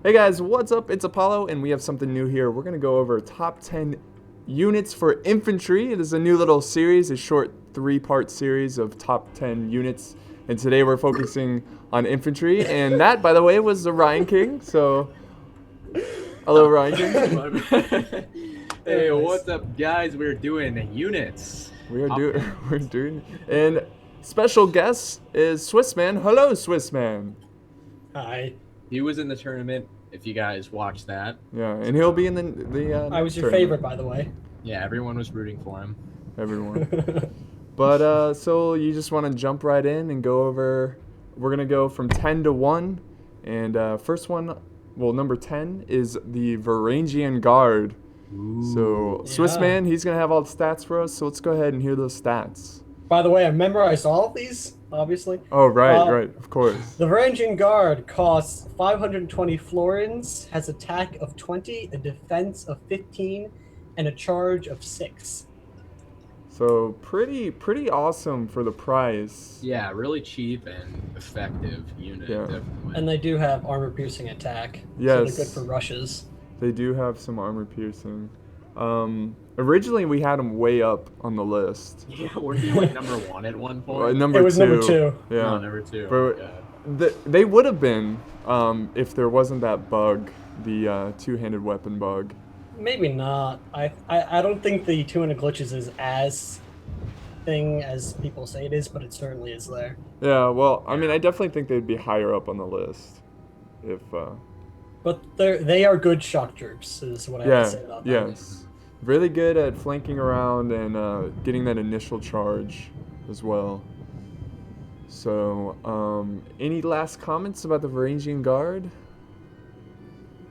Hey guys, what's up? It's Apollo, and we have something new here. We're gonna go over top 10 units for infantry. It is a new little series, a short 3-part series of top 10 units. And today we're focusing on infantry, and that, by the way, was the TheRyanKing. So, hello, TheRyanKing. Hey, what's up, guys? We're doing units. We're doing, and special guest is Swissman. Hello, Swissman. Hi. He was in the tournament. If you guys watched that, Yeah, and he'll be in the I was your tournament. favorite, by the way. yeah, everyone was rooting for him. Everyone. But so you just want to jump right in and go over. We're gonna go from 10 to 1, and first one, well, number 10 is the Varangian Guard. So Swissman, he's gonna have all the stats for us. So let's go ahead and hear those stats. By the way, I memorized all of these, obviously. Oh right, of course. The Varangian Guard costs 520 florins, has attack of 20, a defense of 15, and a charge of 6. So pretty awesome for the price. Yeah, really cheap and effective unit. Yeah. Definitely. And they do have armor-piercing attack. Yes. So they're good for rushes. They do have some armor piercing. Originally we had them way up on the list. Yeah, weren't they like number 1 at one point? Number It was two. number 2. Yeah. No, number 2. But they would have been if there wasn't that bug, the two-handed weapon bug. Maybe not. I don't think the 200 glitches is as thing as people say it is, but it certainly is there. Yeah, well, I mean, I definitely think they'd be higher up on the list if. But they are good shock troops, is what I have to say about them. Yes, really good at flanking around and getting that initial charge as well. So, any last comments about the Varangian Guard?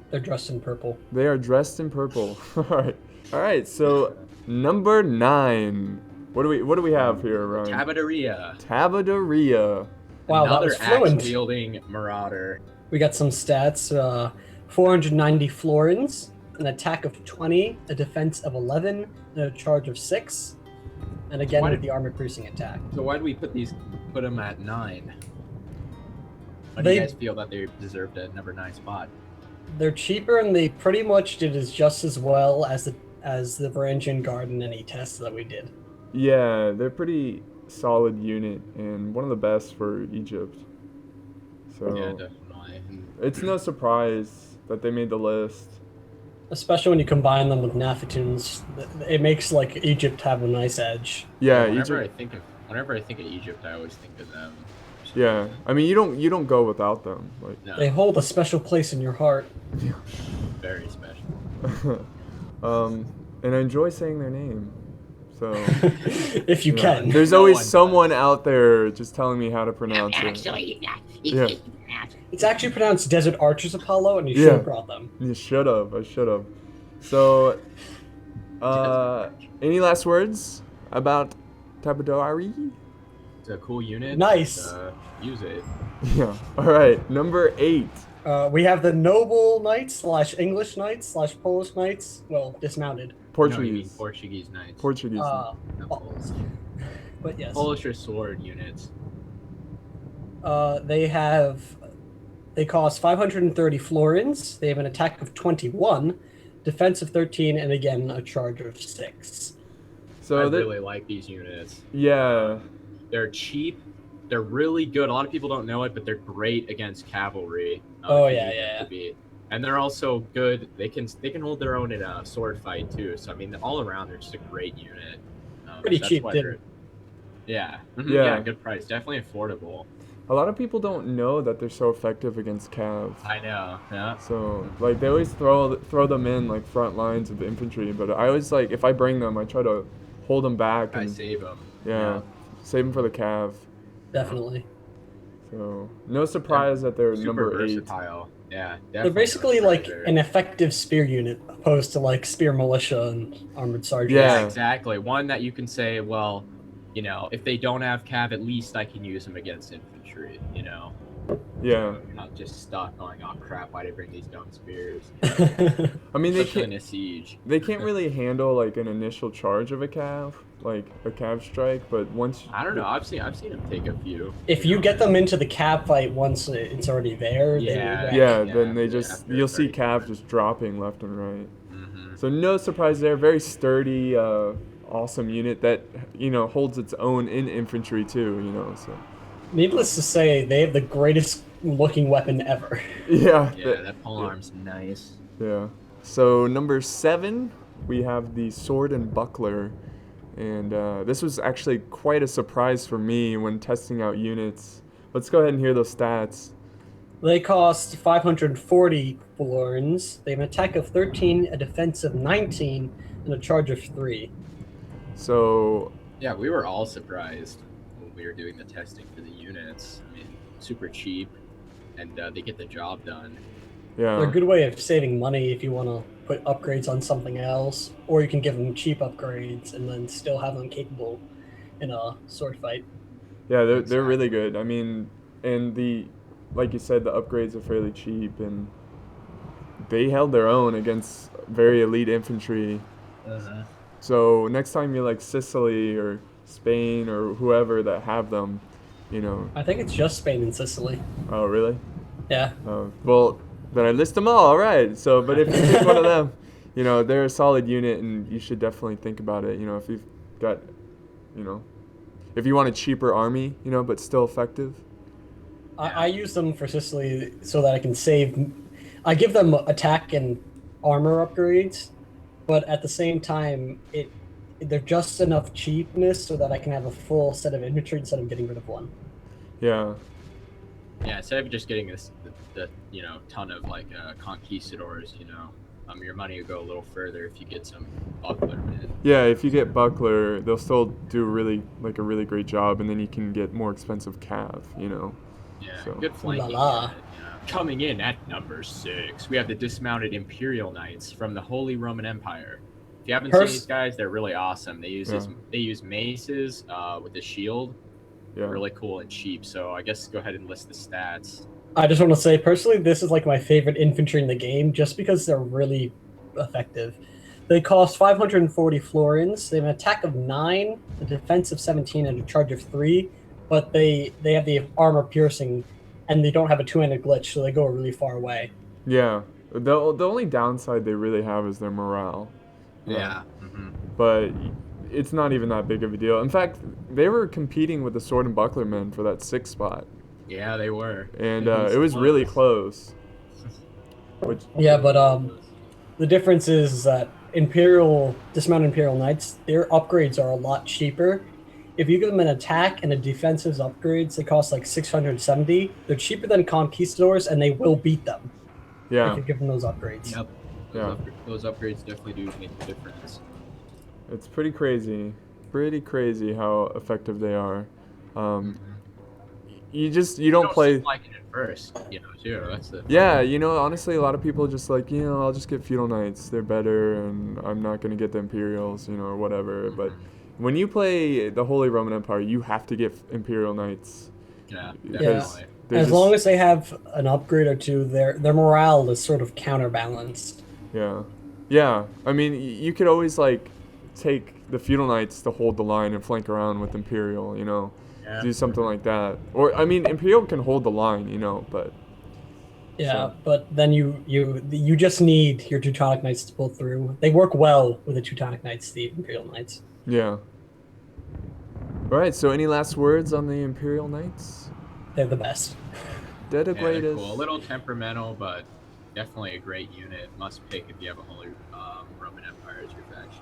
They're dressed in purple. They are dressed in purple. All right. So number 9. What do we have here, Ryan? Tabaderia. Wow, that Another was fluent. axe-wielding marauder. We got some stats. 490 florins, an attack of 20, a defense of 11, and a charge of 6. And again with the armor-piercing attack. So why do we put them at 9? Why do you guys feel that they deserved a number 9 spot? They're cheaper, and they pretty much did just as well as the Varangian Guard in any tests that we did. Yeah, they're pretty solid unit and one of the best for Egypt. So yeah, definitely. It's no surprise that they made the list. Especially when you combine them with Nafatunes, it makes like Egypt have a nice edge. Yeah, whenever Egypt. Whenever I think of Egypt, I always think of them. So, yeah, I mean you don't go without them. Like no, They hold a special place in your heart. very special. And I enjoy saying their name. So If you can. There's No always one someone out there just telling me how to pronounce it. Yeah. It's actually pronounced Desert Archers Apollo, and you should have brought them. You should have. I should have. So, any last words about Tabadari? It's a cool unit. Nice. Use it. Yeah. All right. Number 8. We have the Noble Knights / English Knights / Polish Knights. Well, dismounted. No, you mean Portuguese. Portuguese Knights. Portuguese. Not Polish. But yes. Polish are sword units. They cost 530 florins. They have an attack of 21, defense of 13, and again a charge of 6. So I really like these units. Yeah. They're cheap. They're really good. A lot of people don't know it, but they're great against cavalry. Oh, if you yeah, need them to be. And they're also good. They can hold their own in a sword fight too. So I mean, all around they're just a great unit. Pretty that's cheap, why too. Yeah. Yeah. Yeah, good price. Definitely affordable. A lot of people don't know that they're so effective against cav. I know. Yeah. So like they always throw them in like front lines of the infantry, but I always like if I bring them, I try to hold them back I and save them. yeah, save them for the cav. Definitely. So no surprise that they're Super number 8. versatile. Yeah. They're basically like an effective spear unit, opposed to like spear militia and armored sergeants. Yeah. Exactly. One that you can say, well, you know, if they don't have cav, at least I can use them against infantry, you know? Yeah. So you're not just stuck going, oh crap, why did I bring these dumb spears? I mean Especially in a siege. they can't really handle like an initial charge of a cav. like a cav strike, but once I don't know. I've seen him take a few. If you get them into the cab fight once it's already there, Yeah. then yeah, Yeah, then they yeah, just after you'll see 30 cav turns. just dropping left and right. Mm-hmm. So no surprise there. Very sturdy, awesome unit that holds its own in infantry too. So needless to say, they have the greatest looking weapon ever. yeah, Yeah, that polearm's nice. yeah. So number 7, we have the sword and buckler, and this was actually quite a surprise for me when testing out units. Let's go ahead and hear those stats. They cost 540 florins. They have an attack of 13, a defense of 19, and a charge of 3. So Yeah, we were all surprised when we were doing the testing for the units. I mean, super cheap, and they get the job done. yeah, They're a good way of saving money if you want to put upgrades on something else, or you can give them cheap upgrades and then still have them capable in a sword fight. yeah, they're Exactly. really good. I mean, and like you said, the upgrades are fairly cheap, and they held their own against very elite infantry. Uh-huh. So next time you're like Sicily or Spain or whoever that have them, I think it's just Spain and Sicily. oh really? Yeah. Well, then I list them all. All right. So, but if you pick one of them, they're a solid unit, and you should definitely think about it. If you've got, if you want a cheaper army, but still effective. I use them for Sicily so that I can save. I give them attack and armor upgrades, but at the same time, they're just enough cheapness so that I can have a full set of infantry instead of getting rid of one. Yeah. Yeah, instead of just getting the ton of like conquistadors, your money will go a little further if you get some bucklermen. Yeah, if you get buckler, they'll still do a really great job, and then you can get more expensive cav. Yeah, So. good flanking. La la. unit, Coming in at number 6, we have the dismounted Imperial Knights from the Holy Roman Empire. If you haven't seen these guys, they're really awesome. They use they use maces with the shield. Yeah. Really cool and cheap. So I guess go ahead and list the stats. I just want to say, personally, this is like my favorite infantry in the game, just because they're really effective. They cost 540 florins. They have an attack of 9, a defense of 17, and a charge of 3. But they have the armor piercing, and they don't have a two-handed glitch, so they go really far away. Yeah. The only downside they really have is their morale. Yeah. Mm-hmm. But it's not even that big of a deal. In fact, they were competing with the sword and buckler men for that 6th spot. Yeah, they were. And it was really close. Which, Yeah, but the difference is that dismounted Imperial Knights, their upgrades are a lot cheaper. If you give them an attack and a defensive upgrades, they cost like 670. They're cheaper than conquistadors, and they will beat them yeah. if you give them those upgrades. Yep. Yeah. Those upgrades definitely do make the difference. It's pretty crazy how effective they are. You don't play. Like it at first, too. That's the. Yeah, honestly, a lot of people just like, I'll just get Feudal Knights. They're better, and I'm not gonna get the Imperials, or whatever. But when you play the Holy Roman Empire, you have to get Imperial Knights. Yeah, Because definitely. As long as they have an upgrade or two, their morale is sort of counterbalanced. Yeah. Yeah. I mean, you could always, like, take the Feudal Knights to hold the line and flank around with Imperial, Yeah. do something like that. Or, I mean, Imperial can hold the line, but... Yeah, So- but then you just need your Teutonic Knights to pull through. They work well with the Teutonic Knights, the Imperial Knights. Yeah. All right, so any last words on the Imperial Knights? They're the best. They're the Yeah, they're greatest. cool. A little temperamental, but definitely a great unit. Must pick if you have a Holy Roman Empire as your faction.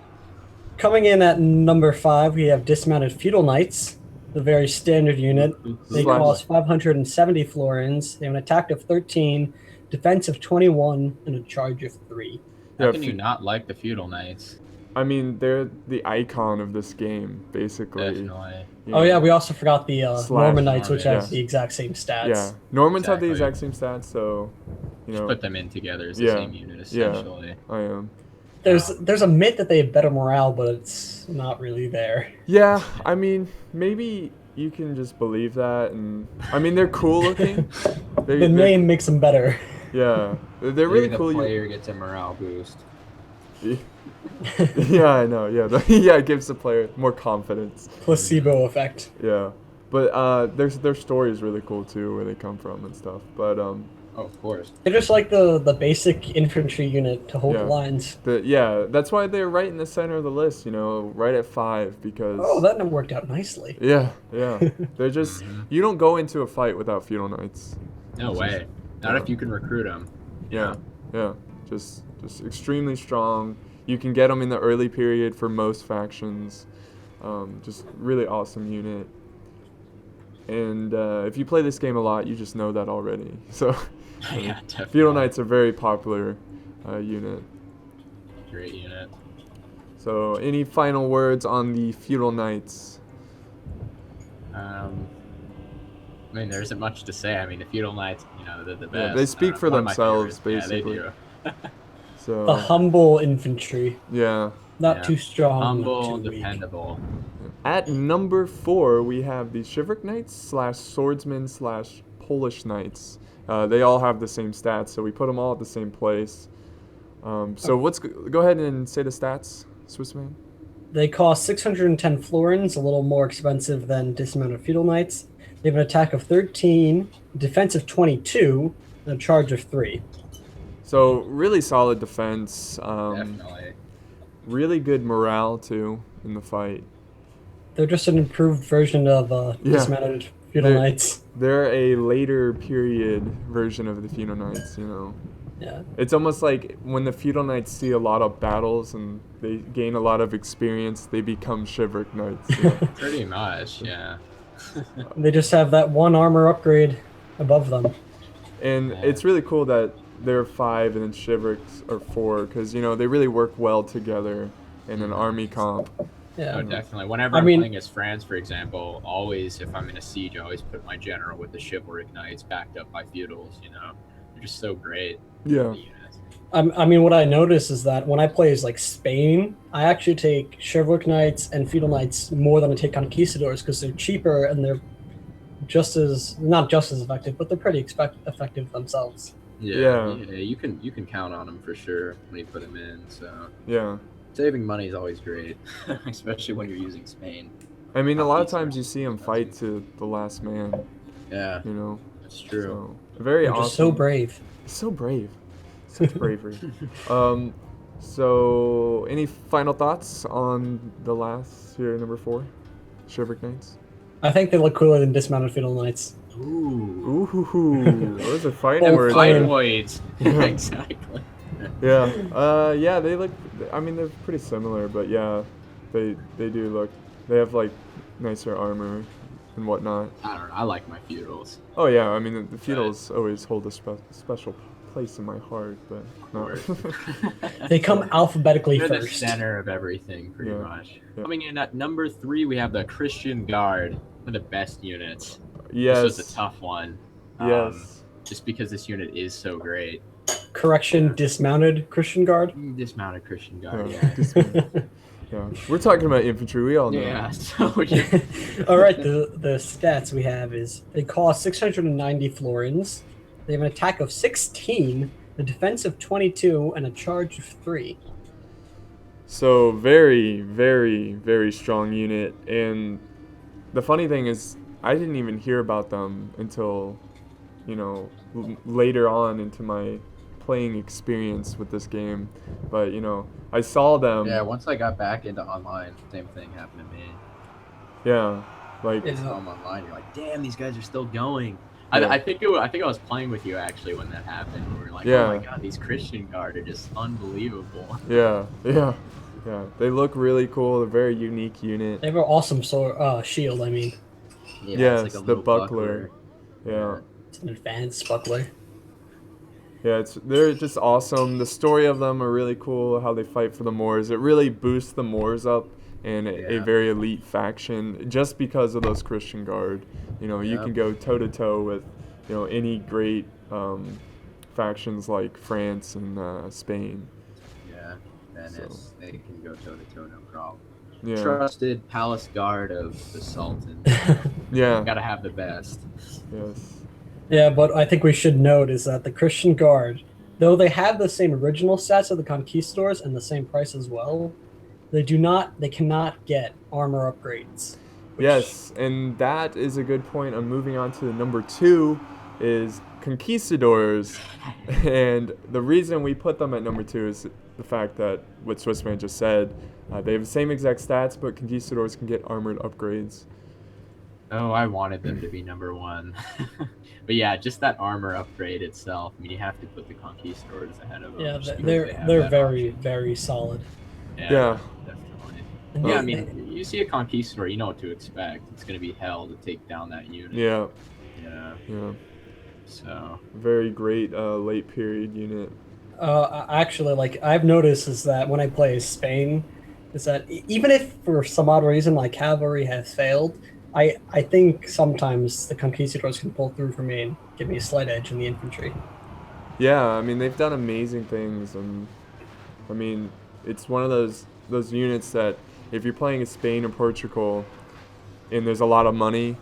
Coming in at number 5, we have dismounted Feudal Knights, the very standard unit. They Slash. cost 570 florins. They have an attack of 13, defense of 21, and a charge of 3. How Yeah, can you not like the Feudal Knights? I mean, they're the icon of this game, basically. Definitely. Oh yeah, we also forgot the Slash Norman Knights, which Norman, has yeah. the exact same stats. Yeah, Normans have the Exactly. exact same stats, so Just put them in together as the Yeah. same unit, essentially. I am. There's a myth that they have better morale, but it's not really there. Yeah, I mean, maybe you can just believe that, and I mean, they're cool looking. The name makes them better. Yeah, they're Maybe really the cool. player gets a morale boost. Yeah, I know. Yeah, yeah, it gives the player more confidence. Placebo effect. Yeah, but their story is really cool too, where they come from and stuff. But Oh, of course. They're just like the basic infantry unit to hold the yeah, lines. that's why they're right in the center of the list. Right at 5 because. Oh, that worked out nicely. Yeah, they're just you don't go into a fight without Feudal Knights. No way. Not if you can recruit them. Yeah, just extremely strong. You can get them in the early period for most factions. Just really awesome unit. And if you play this game a lot, you just know that already. So, Yeah, definitely. Feudal Knights are a very popular unit. Great unit. So, any final words on the Feudal Knights? I mean, there isn't much to say. I mean, the Feudal Knights, they're the best. They speak for one of my themselves, favorites. basically. Yeah, they do. So, The humble infantry. yeah. Not Yeah. too strong. Humble, not too weak. dependable. At number 4, we have the Shipwreck Knights / Swordsman / Polish Knights. They all have the same stats, so we put them all at the same place. So go ahead and say the stats, Swissman. They cost 610 florins, a little more expensive than dismounted Feudal Knights. They have an attack of 13, defense of 22, and a charge of 3. So really solid defense. Definitely. Really good morale too in the fight. They're just an improved version of dismounted Feudal Knights. They're a later period version of the Feudal Knights, Yeah. It's almost like when the Feudal Knights see a lot of battles and they gain a lot of experience, they become Shipwreck Knights. Pretty much, yeah. They just have that one armor upgrade above them. And Yeah. it's really cool that they're 5 and then Shipwrecks are 4 because, they really work well together in an army comp. Yeah. Oh, definitely. Whenever I'm playing as France, for example, always, if I'm in a siege, I always put my general with the Shipwreck Knights backed up by Feudals, They're just so great. Yeah. The units. I mean, what I notice is that when I play as like Spain, I actually take Shipwreck Knights and Feudal Knights more than I take Conquistadors because they're cheaper and they're not just as effective, but they're pretty effective themselves. Yeah, you can count on them for sure when you put them in. So Yeah. saving money is always great, especially when you're using Spain. I mean, a lot of times you see them fight to the last man, Yeah, that's true. So, very They're awesome. just so brave. So brave. Such bravery. So, any final thoughts on the last here, number 4, Shipwreck Knights? I think they look cooler than dismounted Feudal Knights. Ooh, Ooh, those are fighting Oh, words. fine. Lightweights. Yeah. Exactly. Yeah, they look. I mean, they're pretty similar, but yeah, they do look. They have like nicer armor and whatnot. I don't know. I like my feudals. Oh yeah, I mean the feudals always hold a special place in my heart, but no. They come alphabetically They're the first. center of everything, pretty Yeah. much. Yeah. Coming in at number 3, we have the Christian Guard, one of the best units. Yes. This was a tough one. Yes. Just because this unit is so great. Correction, dismounted Christian Guard. Dismounted Christian Guard, Yeah, yeah. yeah. We're talking about infantry. We all know. Yeah, so All right, the stats we have is they cost 690 florins. They have an attack of 16, a defense of 22, and a charge of 3. So very, very, very strong unit. And the funny thing is, I didn't even hear about them until, later on into my playing experience with this game. But I saw them. yeah, once I got back into online, same thing happened to me. Yeah, like Yeah. Home online, you're like, damn, these guys are still going. Yeah. I think I was playing with you actually when that happened. We were like, Yeah. oh my god, these Christian Guard are just unbelievable. yeah. They look really cool. They're a very unique unit. They have an awesome shield, I mean. Yeah, Yes, it's like a the little buckler. Yeah. It's an advanced buckler. Yeah, they're just awesome. The story of them are really cool. How they fight for the Moors. It really boosts the Moors up in a Yeah. very elite faction just because of those Christian Guard. You Yep. can go toe to toe with any great factions like France and Spain. Yeah, Venice, they can go toe to toe, no problem. Yeah, Trusted palace guard of the Sultan. yeah, Gotta have the best. yes, Yeah, but I think we should note is that the Christian Guard Though they have the same original stats of the Conquistadors and the same price as well, they cannot get armor upgrades. Yes, and that is a good point. I'm moving on to number 2 is Conquistadors. And the reason we put them at number 2 is the fact that what Swissman just said. They have the same exact stats, but Conquistadors can get armored upgrades. Oh, I wanted them to be number 1. But yeah, just that armor upgrade itself. I mean, you have to put the Conquistadors ahead of them. Yeah, just because they're that very, option. very solid. Yeah. Definitely. And Yeah, I mean, you see a Conquistador, you know what to expect. It's going to be hell to take down that unit. Yeah. Yeah. So. Very great late period unit. Actually, like I've noticed is that when I play as Spain, is that even if for some odd reason my cavalry has failed, I think sometimes the Conquistadors can pull through for me and give me a slight edge in the infantry. Yeah, I mean, they've done amazing things, and I mean, it's one of those units that if you're playing as Spain or Portugal and there's a lot of money,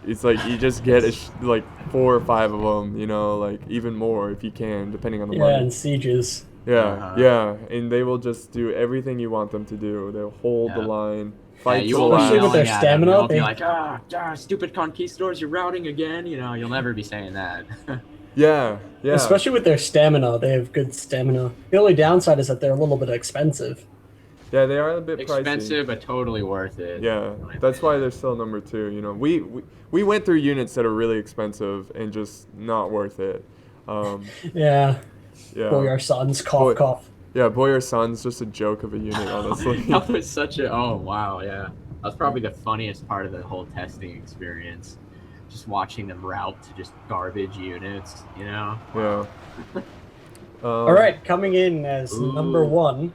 it's like you just get like 4 or 5 of them, you know, like even more if you can, depending on the money. Yeah, and sieges. Yeah, and they will just do everything you want them to do. They'll hold the line, fight you to the won't be Especially with their yelling at them. stamina, You won't they- be like, stupid Conquistadors, you're routing again. You know, you'll never be saying that. Yeah. Especially with their stamina, they have good stamina. The only downside is that they're a little bit expensive. Yeah, they are a bit pricey. Expensive, but totally worth it. Yeah, that's why they're still number 2. You know, we went through units that are really expensive and just not worth it. Yeah. Yeah. Boyar Sons, cough. Yeah, Boyar Son's just a joke of a unit, honestly. That was such a wow, yeah. That was probably the funniest part of the whole testing experience. Just watching them route to just garbage units, you know? Yeah. All right, coming in as number 1,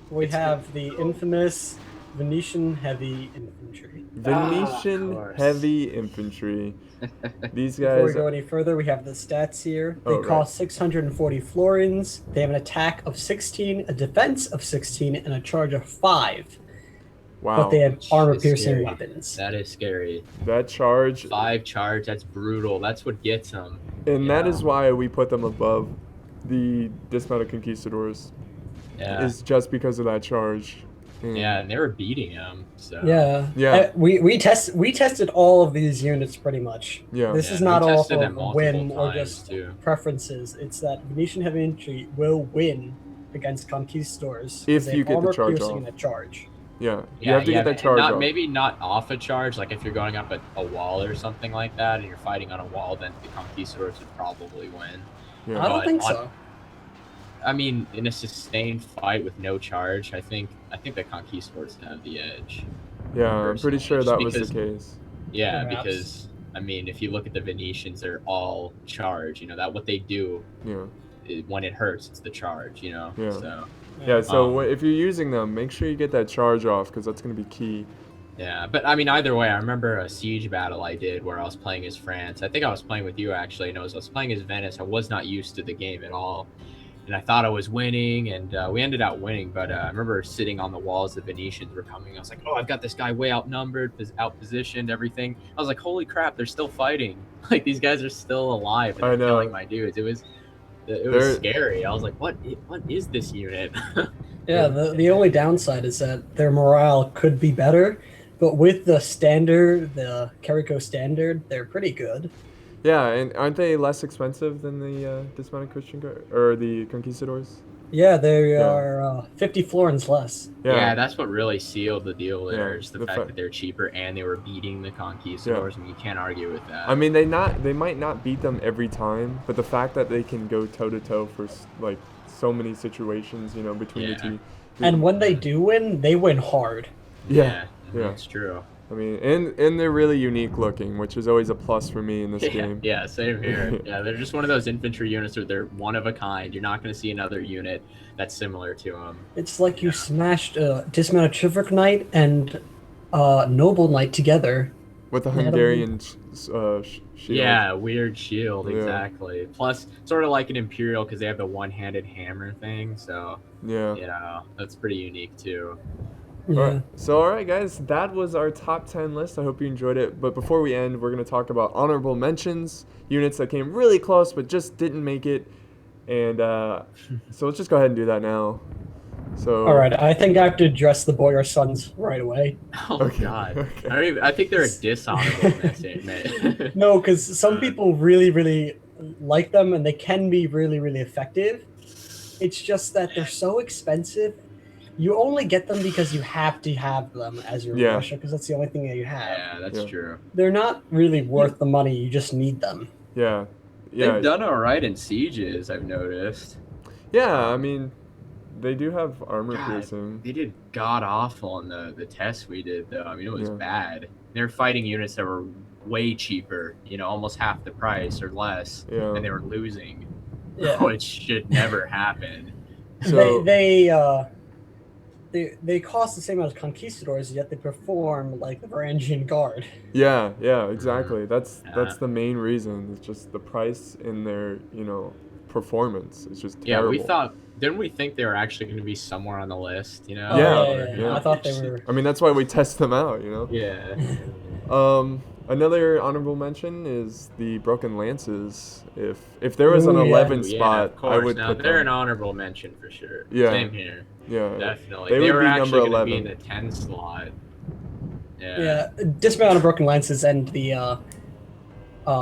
we have the infamous Venetian Heavy Infantry. Venetian course. Heavy Infantry. These Before we guys. go any further, we have the stats here. They Oh, right. cost 640 florins. They have an attack of 16, a defense of 16, and a charge of 5. Wow. But they have Which armor-piercing is scary. weapons. That is scary. That charge. 5 charge, that's brutal. That's what gets them. And that Yeah. is why we put them above the dismounted conquistadors. Yeah. Is just because of that charge. Yeah, and they were beating them. So. Yeah. We tested all of these units pretty much. Yeah. This Yeah, is we not all tested for them multiple win or times, just too. preferences. It's that Venetian Heavy Infantry will win against conquistadors If they you have get the charge armor-piercing off. and a charge. Yeah. You have to get that charge not, off. Maybe not off a charge, like if you're going up a wall or something like that, and you're fighting on a wall, then the conquistadors would probably win. Yeah. I don't But think on- so. I mean, in a sustained fight with no charge, I think the conquistadors have the edge. Yeah, I'm pretty sure Just that was because- the case. Yeah, Perhaps. because I mean, if you look at the Venetians, they're all charge. You know that what they do Yeah. when it hurts, it's the charge. You know. Yeah. So Yeah, so Um, if you're using them, make sure you get that charge off because that's going to be key. yeah, but I mean, either way, I remember a siege battle I did where I was playing as France. I think I was playing with you actually, and I was playing as Venice. I was not used to the game at all, and I thought I was winning, and we ended up winning. But I remember sitting on the walls. The Venetians were coming. I was like, "Oh, I've got this guy way outnumbered, outpositioned, everything." I was like, "Holy crap, they're still fighting! Like these guys are still alive and I they're know. killing my dudes." It was scary. I was like, "What is this unit?" Yeah, the only downside is that their morale could be better, but with the standard, the Carico standard, they're pretty good. Yeah, and aren't they less expensive than the dismounted Christian Guard or the conquistadors? Yeah, they Yeah. are 50 florins less. Yeah, that's what really sealed the deal there. Yeah, Is the the fact fact- that they're cheaper and they were beating the conquistadors. I mean, you can't argue with that. I mean, they might not beat them every time, but the fact that they can go toe to toe for like so many situations, you know, between the Yeah. two. And when they do win, they win hard. Yeah. That's true. I mean, and they're really unique looking, which is always a plus for me in this game. Yeah, same here. Yeah, they're just one of those infantry units where they're one of a kind. You're not going to see another unit that's similar to them. It's like you smashed a dismounted Shipwreck Knight and Noble Knight together. With the Yeah, Hungarian shield. Yeah, weird shield, Yeah. exactly. Plus, sort of like an Imperial because they have the one-handed hammer thing. So, Yeah. you know, that's pretty unique too. Yeah. All right, guys, that was our top 10 list. I hope you enjoyed it. But before we end, we're going to talk about honorable mentions, units that came really close but just didn't make it. And so let's just go ahead and do that now. So. All right, I think I have to address the boy or sons right away. Oh Okay, God, okay. I think they're dishonorable in this statement. No, because some people really, really like them, and they can be really, really effective. It's just that they're so expensive. You only get them because you have to have them as your Yeah. Russia, because that's the only thing that you have. Yeah, that's Yeah. true. They're not really worth the money. You just need them. Yeah. Yeah. They've done all right in sieges, I've noticed. Yeah, I mean, they do have armor God, piercing. They did god awful in the test we did, though. I mean, it was Yeah. bad. They were fighting units that were way cheaper, almost half the price or less, Yeah. and they were losing, Yeah. which should never happen. So They cost the same amount as conquistadors, yet they perform like the Varangian Guard. yeah, exactly. That's Yeah. the main reason. It's just the price in their, performance. It's just Yeah, terrible. didn't we think they were actually going to be somewhere on the list, Oh, Yeah. I thought they were. I mean, that's why we test them out, Yeah. Another honorable mention is the Broken Lances. If there was an Ooh, yeah. 11 Ooh, yeah, spot, of course. I would Now, put they're them. an honorable mention for sure. Yeah. Same here. Yeah. Definitely. They They would were be actually number going to be 11. in the 10 slot. Yeah, dismount of broken lances and the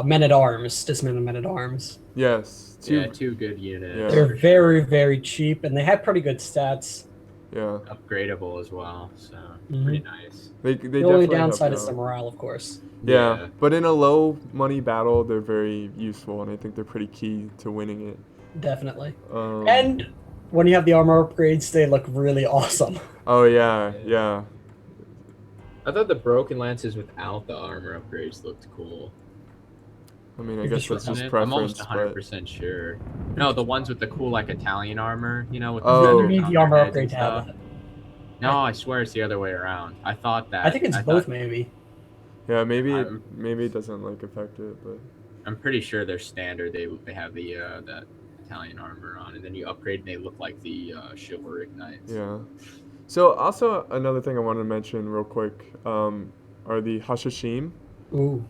men at arms, dismounted men at arms. Yes. Two good units. Yeah. They're for very, very cheap, and they have pretty good stats. Yeah. sure. Upgradable as well, so Mhm. pretty nice. They The definitely only help downside you is the out. morale, of course. Yeah, but in a low money battle, they're very useful, and I think they're pretty key to winning it. Definitely. Um, And when you have the armor upgrades, they look really awesome. oh yeah. I thought the broken lances without the armor upgrades looked cool. I mean, I You're guess just that's just I'm preference. almost But 100% sure. No, the ones with the cool Italian armor, with the Oh. You feathers need on the armor their heads upgrade and to have stuff. that. No, I swear it's the other way around. I thought that. I think it's both, maybe. yeah, maybe I'm- maybe it doesn't affect it, but I'm pretty sure they're standard. They have the that Italian armor on, and then you upgrade and they look like the Shipwreck Knights. yeah. So also another thing I wanted to mention real quick are the Hashashim. Ooh.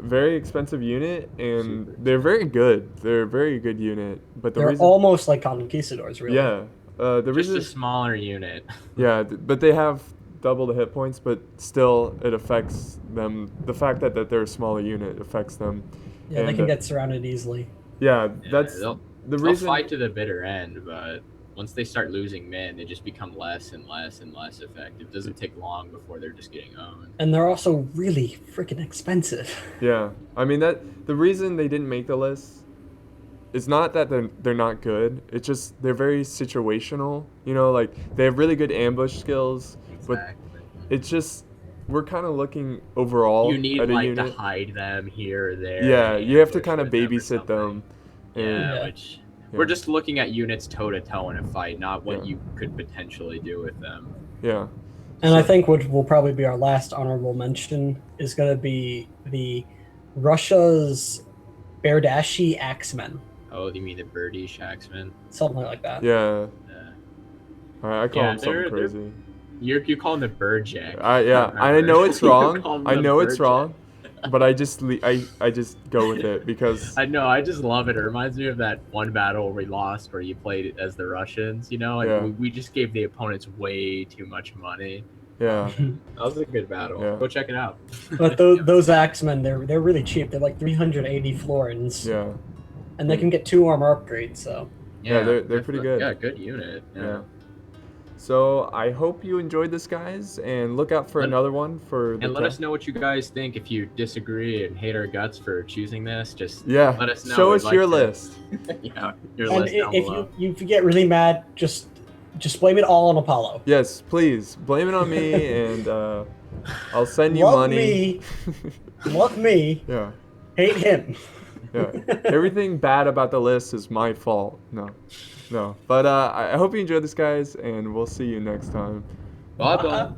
Very expensive unit, and Super they're very good. They're a very good unit, but the They're reason, almost like conquistadors, really. yeah, the Just reason, a smaller unit. yeah, but they have double the hit points, but still it affects them. The fact that they're a smaller unit affects them. Yeah, they And, can get surrounded easily. Yeah, Yeah, that's they'll the reason. fight to the bitter end, but once they start losing men, they just become less and less and less effective. It doesn't take long before they're just getting owned. And they're also really freaking expensive. Yeah, I mean that the reason they didn't make the list is not that they're not good. It's just they're very situational. Like they have really good ambush skills, but Exactly. it's just we're kind of looking overall You need at a like unit. to hide them here or there. Yeah, and you have to ambush kind of with them or babysit something. them. Yeah, Yeah. which Yeah. we're just looking at units toe to toe in a fight, not what Yeah. you could potentially do with them. Yeah, And I think what will probably be our last honorable mention is going to be the Russia's Berdashi Axemen. Oh, you mean the birdie Shaxman? Something like that. yeah. Yeah. All right, I call Yeah, them something they're- crazy. You call him the bird jack. Yeah, I remember. know it's You wrong. call him I the know it's bird wrong, but I just go with it because I know. I just love it. It reminds me of that one battle we lost where you played as the Russians. And Yeah. we just gave the opponents way too much money. yeah. That was a good battle. Yeah. Go check it out. But those Axemen, they're really cheap. They're like 380 florins, Yeah. and they can get 2 armor upgrades. So Yeah, they're pretty good. Yeah, good unit. Yeah. So I hope you enjoyed this, guys, and look out for another one for the And let us know what you guys think. If you disagree and hate our guts for choosing this, just Yeah. let us know. Show We'd us like your to- list. Yeah, your and list down if below. you get really mad, just blame it all on Apollo. Yes, please blame it on me, and I'll send you Love money. Love me, Yeah. hate him. Yeah. Everything bad about the list is my fault. No. But I hope you enjoyed this, guys, and we'll see you next time. Bye bye.